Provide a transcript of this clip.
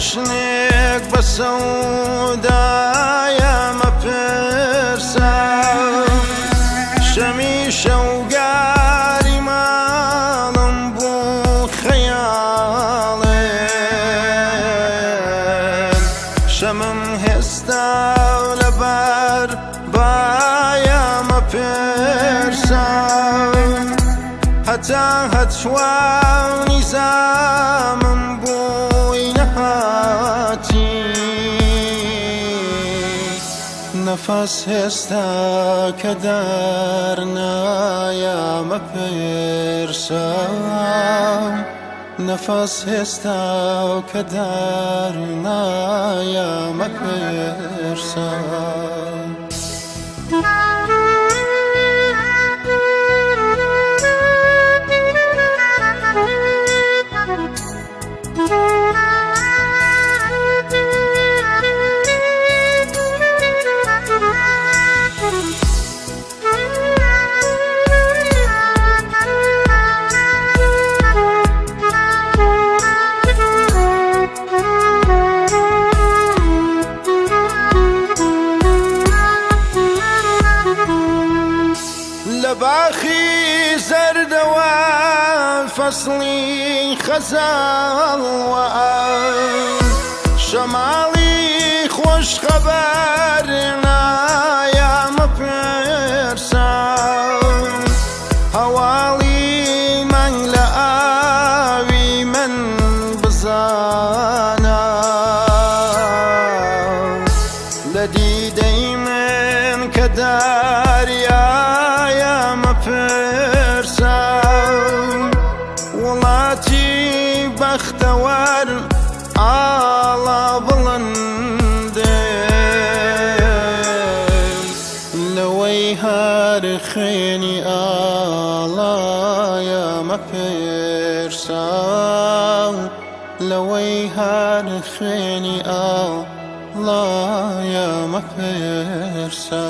جەشنێک بە سەودایە مەپرسە شەمی شەوگاری ماڵم بوو خەیاڵێن شەمم هێستا لەبەر بایە مەپرسە هەتا هەتوانی زامم بووی نەهاتی نەفەس هێستا کە دەرنایە مەپرسە نەفەس هێستا کە دەرنایە مەپرسە باخی زەردەوە فەسڵی خەزاڵوە شەماڵی خۆش خەبەر نایە مەپرسە هەواڵی مانگ لە ئاوی من بزانە لە دیدەی من کە داریایە مەپرسە وڵاتی بەختەوەر ئاڵا بڵندێن لەوەی هەر خوێنی ئاڵایە مەپرسە لەوەی هەر خوێنی ئاڵایە مەپرسە